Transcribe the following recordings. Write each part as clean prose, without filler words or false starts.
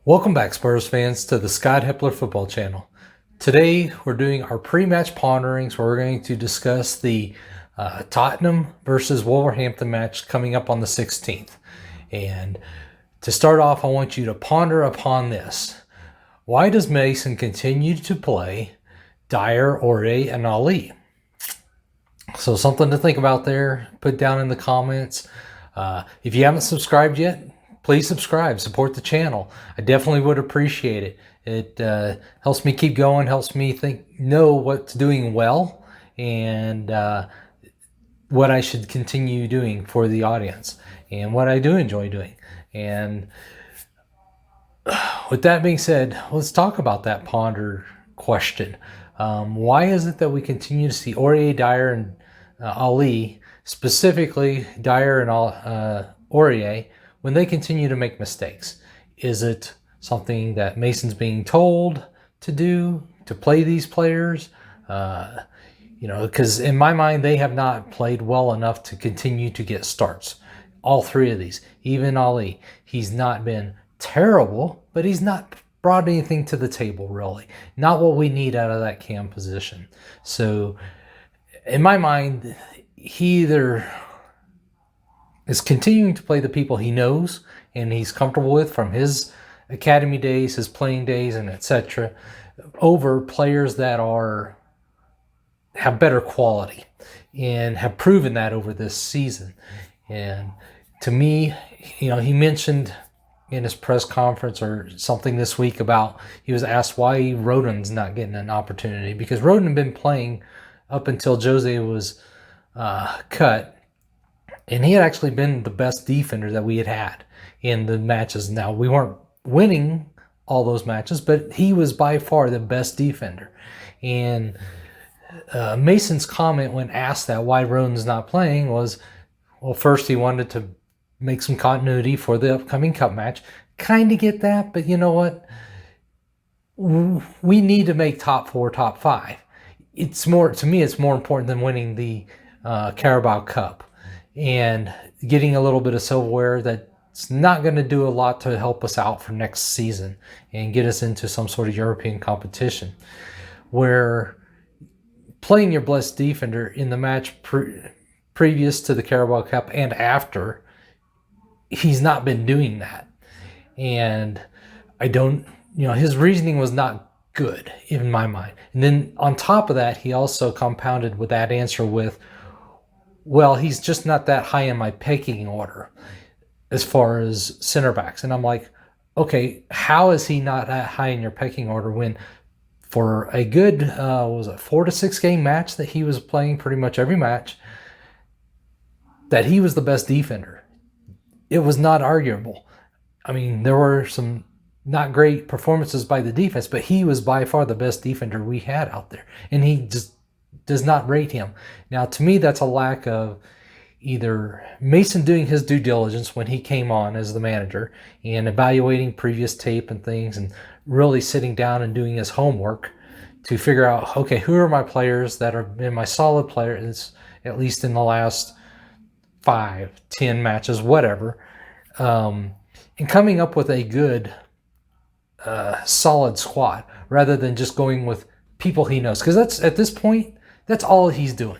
Welcome back, Spurs fans, to the Scott Hepler Football Channel. Today, we're doing our pre-match ponderings where we're going to discuss the Tottenham versus Wolverhampton match coming up on the 16th. And to start off, I want you to ponder upon this. Why does Mason continue to play Dyer, Aurier, and Ali? So something to think about there. Put down in the comments. If you haven't subscribed yet, please subscribe, support the channel. I definitely would appreciate it. It helps me keep going, helps me know what's doing well and what I should continue doing for the audience and what I do enjoy doing. And with that being said, let's talk about that ponder question. Why is it that we continue to see Aurier, Dyer, and Ali, specifically Dyer and Aurier, when they continue to make mistakes? Is it something that Mason's being told to do, to play these players? Because in my mind, they have not played well enough to continue to get starts. All three of these, even Ali, he's not been terrible, but he's not brought anything to the table, really. Not what we need out of that cam position. So, in my mind, he either is continuing to play the people he knows and he's comfortable with from his academy days, his playing days, and etc., over players that have better quality and have proven that over this season. And to me, he mentioned in his press conference or something this week about, he was asked why Rodon's not getting an opportunity, because Rodon had been playing up until Jose was cut. And he had actually been the best defender that we had in the matches. Now, we weren't winning all those matches, but he was by far the best defender. And Mason's comment when asked that why Rodon's not playing was, well, first he wanted to make some continuity for the upcoming cup match. Kind of get that, but you know what? We need to make top 4, top 5. To me, it's more important than winning the Carabao Cup and getting a little bit of silverware. That's not going to do a lot to help us out for next season and get us into some sort of European competition, where playing your best defender in the match previous to the Carabao Cup and after, he's not been doing that. And his reasoning was not good in my mind. And then on top of that, he also compounded with that answer with, well, he's just not that high in my pecking order as far as center backs. And I'm like, okay, how is he not that high in your pecking order when for a good, 4 to 6 game match that he was playing pretty much every match, that he was the best defender? It was not arguable. I mean, there were some not great performances by the defense, but he was by far the best defender we had out there. And he just does not rate him. Now, to me, that's a lack of either Mason doing his due diligence when he came on as the manager and evaluating previous tape and things and really sitting down and doing his homework to figure out, okay, who are my players that have been my solid players, at least in the last 5, 10 matches, whatever, and coming up with a good, solid squad rather than just going with people he knows. Because at this point, that's all he's doing.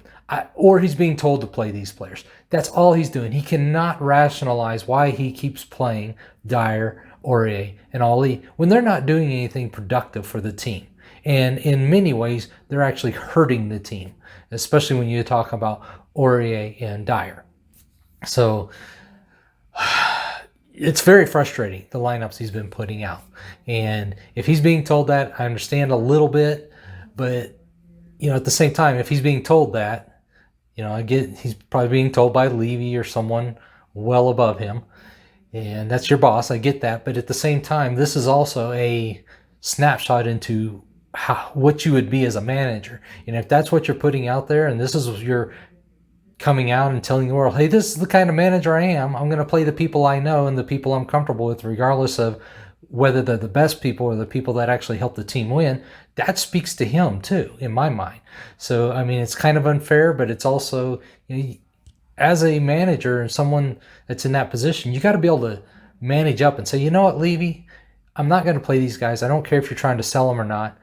Or he's being told to play these players. That's all he's doing. He cannot rationalize why he keeps playing Dyer, Aurier, and Ali when they're not doing anything productive for the team. And in many ways, they're actually hurting the team, especially when you talk about Aurier and Dyer. So it's very frustrating, the lineups he's been putting out. And if he's being told that, I understand a little bit, but at the same time, if he's being told that, I get he's probably being told by Levy or someone well above him, and that's your boss. I get that, but at the same time, this is also a snapshot into what you would be as a manager. And if that's what you're putting out there, and this is what you're coming out and telling the world, hey, this is the kind of manager I am. I'm going to play the people I know and the people I'm comfortable with, regardless of whether they're the best people or the people that actually help the team win. That speaks to him too, in my mind. So, I mean, it's kind of unfair, but it's also, as a manager and someone that's in that position, you got to be able to manage up and say, you know what, Levy, I'm not going to play these guys. I don't care if you're trying to sell them or not.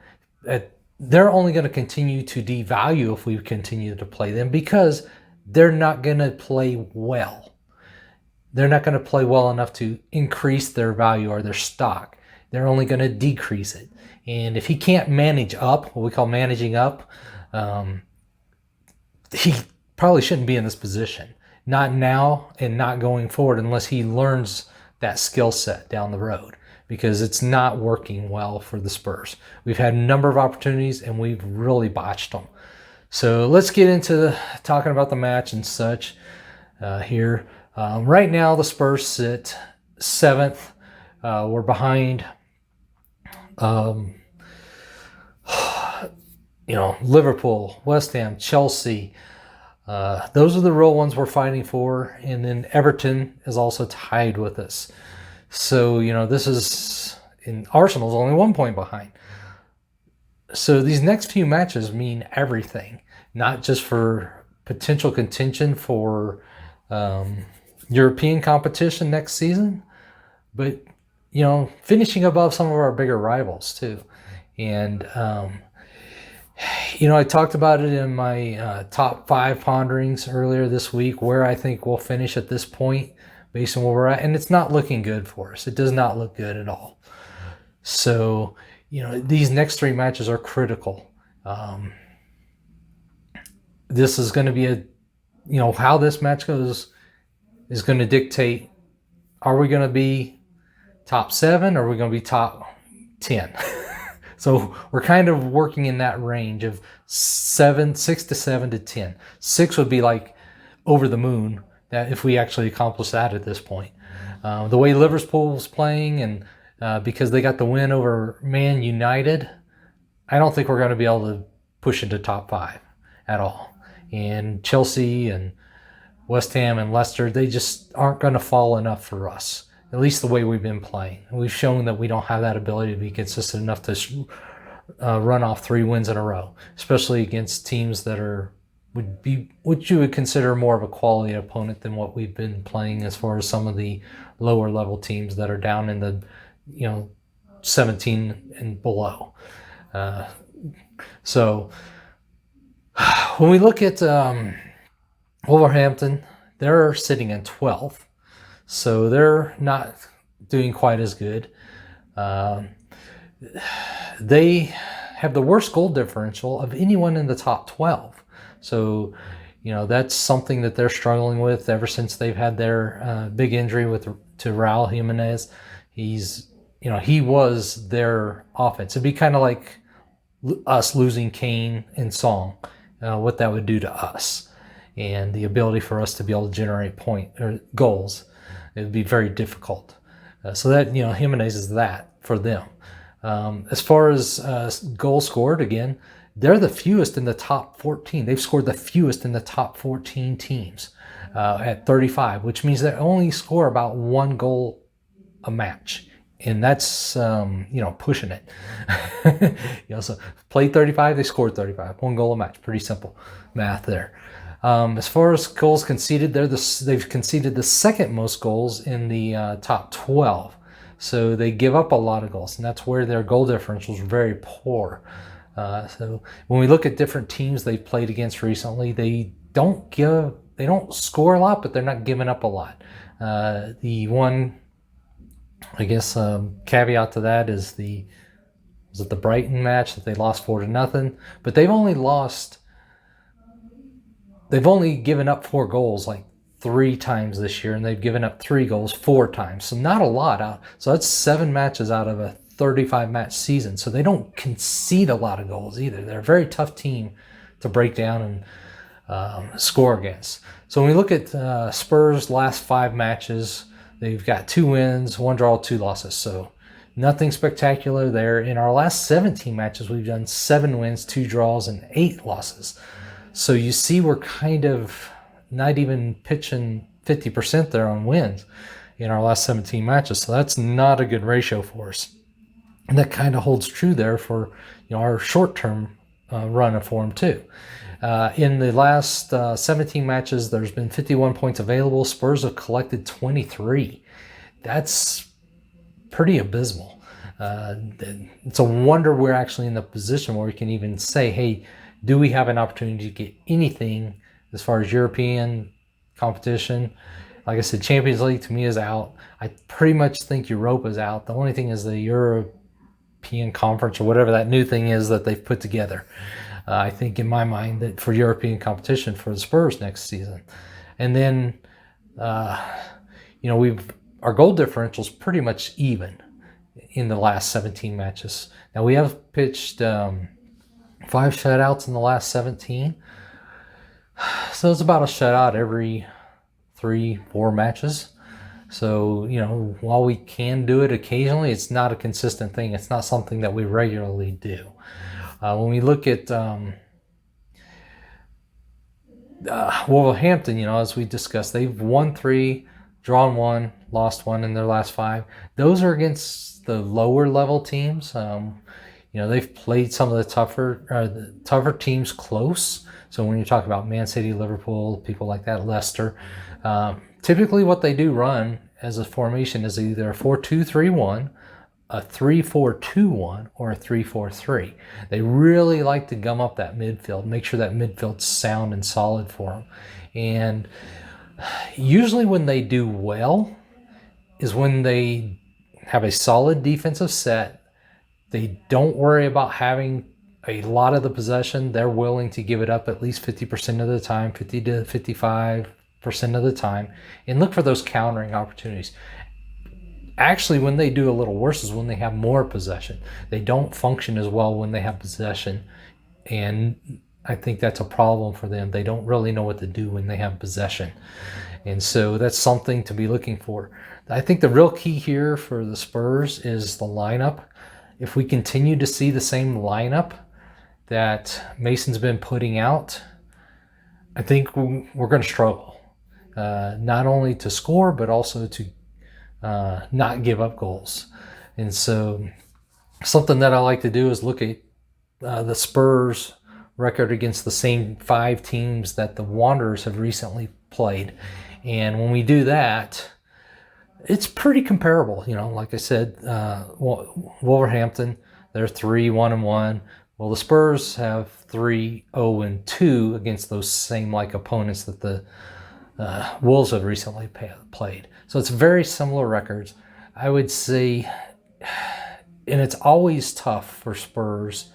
They're only going to continue to devalue if we continue to play them because they're not going to play well. They're not going to play well enough to increase their value or their stock. They're only going to decrease it. And if he can't manage up, what we call managing up, he probably shouldn't be in this position. Not now and not going forward unless he learns that skill set down the road, because it's not working well for the Spurs. We've had a number of opportunities and we've really botched them. So let's get into talking about the match and such here. Right now, the Spurs sit 7th. We're behind, Liverpool, West Ham, Chelsea. Those are the real ones we're fighting for. And then Everton is also tied with us. So, this is, in Arsenal's only 1 point behind. So these next few matches mean everything, not just for potential contention for European competition next season, but, finishing above some of our bigger rivals too. And, I talked about it in my top 5 ponderings earlier this week, where I think we'll finish at this point based on where we're at. And it's not looking good for us. It does not look good at all. So, these next 3 matches are critical. This is going to be how this match goes is going to dictate, are we going to be top 7 or are we going to be top 10? So we're kind of working in that range of 6 to 7 to 10. 6 would be like over the moon, that if we actually accomplish that at this point. The way Liverpool's playing, and because they got the win over Man United, I don't think we're going to be able to push into top 5 at all. And Chelsea and West Ham and Leicester, they just aren't going to fall enough for us, at least the way we've been playing. And we've shown that we don't have that ability to be consistent enough to run off 3 wins in a row, especially against teams that would be what you would consider more of a quality opponent than what we've been playing, as far as some of the lower level teams that are down in the 17 and below. So when we look at Wolverhampton, they're sitting in 12th, so they're not doing quite as good. They have the worst goal differential of anyone in the top 12. So, that's something that they're struggling with ever since they've had their big injury to Raul Jimenez. He was their offense. It'd be kind of like us losing Kane and Song, what that would do to us, and the ability for us to be able to generate goals. It would be very difficult. So that, Jimenez is that for them. As far as goals scored, again, they're the fewest in the top 14. They've scored the fewest in the top 14 teams at 35, which means they only score about 1 goal a match. And that's, pushing it. So played 35, they scored 35. 1 goal a match. Pretty simple math there. As far as goals conceded, they've conceded the 2nd most goals in the top 12. So they give up a lot of goals, and that's where their goal differentials are very poor. So when we look at different teams they've played against recently, they don't score a lot, but they're not giving up a lot. The one, I guess, caveat to that is the Brighton match that they lost 4-0, but they've only given up 4 goals like 3 times this year, and they've given up 3 goals 4 times. So not a lot out. So that's 7 matches out of a 35 match season. So they don't concede a lot of goals either. They're a very tough team to break down and score against. So when we look at Spurs' last 5 matches, they've got 2 wins, 1 draw, 2 losses. So nothing spectacular there. In our last 17 matches, we've done 7 wins, 2 draws, and 8 losses. So you see, we're kind of not even pitching 50% there on wins in our last 17 matches. So that's not a good ratio for us. And that kind of holds true there for our short-term run of form too. In the last 17 matches, there's been 51 points available. Spurs have collected 23. That's pretty abysmal. It's a wonder we're actually in the position where we can even say, hey, do we have an opportunity to get anything as far as European competition? Like I said, Champions League to me is out. I pretty much think Europa is out. The only thing is the European Conference or whatever that new thing is that they've put together. I think in my mind that for European competition for the Spurs next season. And then, our goal differential is pretty much even in the last 17 matches. Now we have pitched 5 shutouts in the last 17. So it's about a shutout every 3-4 matches. So, while we can do it occasionally, it's not a consistent thing. It's not something that we regularly do. When we look at Wolverhampton, as we discussed, they've won 3, drawn 1, lost 1 in their last 5. Those are against the lower level teams. They've played some of the tougher teams close. So when you talk about Man City, Liverpool, people like that, Leicester, typically what they do run as a formation is either a 4-2-3-1, a 3-4-2-1, or a 3-4-3. They really like to gum up that midfield, make sure that midfield's sound and solid for them. And usually when they do well is when they have a solid defensive set. They don't worry about having a lot of the possession. They're willing to give it up at least 50% of the time, 50 to 55% of the time, and look for those countering opportunities. Actually, when they do a little worse is when they have more possession. They don't function as well when they have possession, and I think that's a problem for them. They don't really know what to do when they have possession, and so that's something to be looking for. I think the real key here for the Spurs is the lineup. If we continue to see the same lineup that Mason's been putting out, I think we're going to struggle, not only to score, but also to not give up goals. And so something that I like to do is look at the Spurs record against the same 5 teams that the Wanderers have recently played. And when we do that, it's pretty comparable. Like I said, Wolverhampton, they're 3-1-1. Well, the Spurs have 3-0-2 against those same opponents that the Wolves have recently played. So it's very similar records. I would say, and it's always tough for Spurs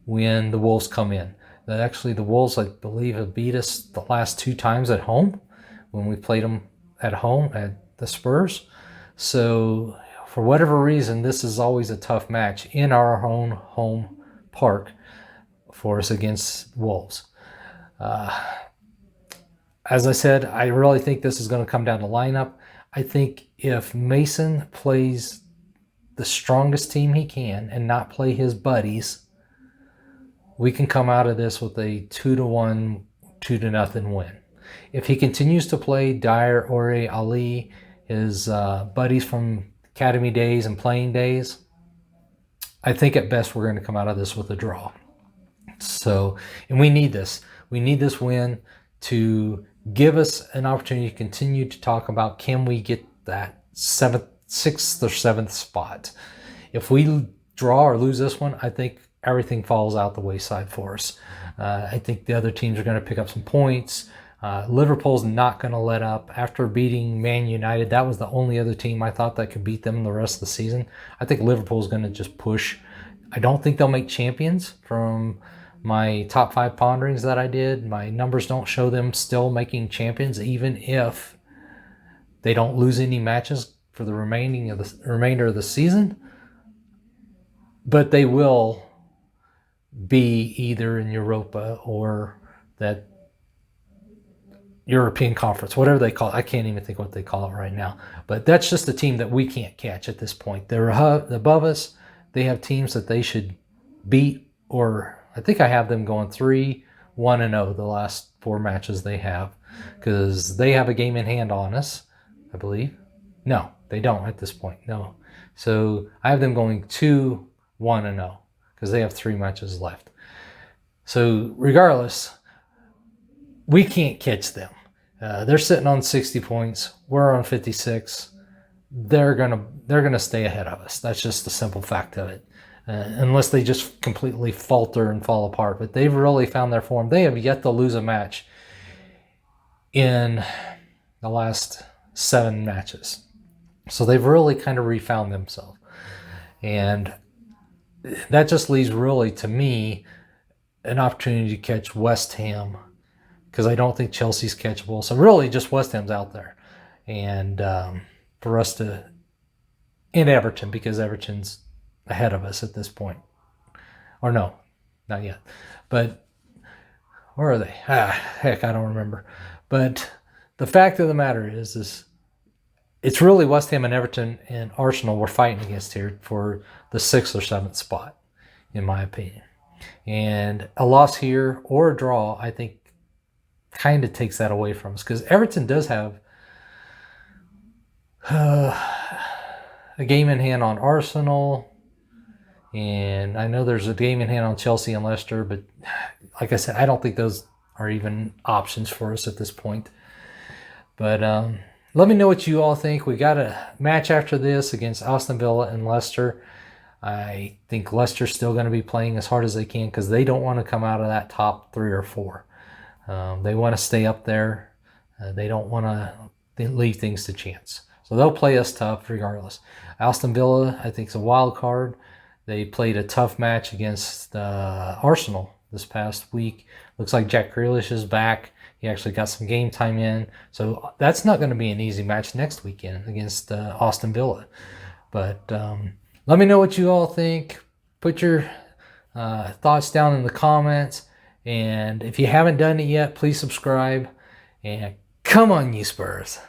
when the Wolves come in. That actually the Wolves, I believe, have beat us the last 2 times at home when we played them at home at the Spurs. So for whatever reason, this is always a tough match in our own home park for us against Wolves. As I said, I really think this is going to come down to lineup. I think if Mason plays the strongest team he can and not play his buddies, we can come out of this with a 2-1, 2-0 win. If he continues to play Dyer, Ore, Ali, his buddies from academy days and playing days, I think at best we're going to come out of this with a draw. So, and we need this. We need this win to give us an opportunity to continue to talk about, can we get that 6th or 7th spot? If we draw or lose this one, I think everything falls out the wayside for us. I think the other teams are going to pick up some points. Liverpool's not going to let up. After beating Man United, that was the only other team I thought that could beat them the rest of the season. I think Liverpool's going to just push. I don't think they'll make champions. From my top 5 ponderings that I did, my numbers don't show them still making champions, even if they don't lose any matches for the remainder of the season. But they will be either in Europa or that European Conference, whatever they call it. I can't even think what they call it right now. But that's just a team that we can't catch at this point. They're above us. They have teams that they should beat, or I think I have them going 3-1-0 the last 4 matches they have, because they have a game in hand on us, I believe. No, they don't at this point. No. So I have them going 2-1-0 because they have 3 matches left. So regardless, we can't catch them. They're sitting on 60 points. We're on 56. they're gonna stay ahead of us. That's just the simple fact of it. Unless they just completely falter and fall apart. But they've really found their form. They have yet to lose a match in the last 7 matches. So they've really kind of refound themselves. And that just leaves really, to me, an opportunity to catch West Ham, because I don't think Chelsea's catchable. So really just West Ham's out there. And for us to, and Everton, because Everton's ahead of us at this point. Or no, not yet. But where are they? Heck, I don't remember. But the fact of the matter is it's really West Ham and Everton and Arsenal we're fighting against here for the 6th or 7th spot, in my opinion. And a loss here or a draw, I think, kind of takes that away from us, because Everton does have a game in hand on Arsenal, and I know there's a game in hand on Chelsea and Leicester, but like I said, I don't think those are even options for us at this point. But let me know what you all think. We got a match after this against Aston Villa and Leicester. I think Leicester's still going to be playing as hard as they can, because they don't want to come out of that top 3 or 4. They want to stay up there. They don't want to leave things to chance. So they'll play us tough regardless. Aston Villa, I think, is a wild card. They played a tough match against Arsenal this past week. Looks like Jack Grealish is back. He actually got some game time in. So that's not going to be an easy match next weekend against Aston Villa. But let me know what you all think. Put your thoughts down in the comments. And if you haven't done it yet, please subscribe. And come on, you Spurs.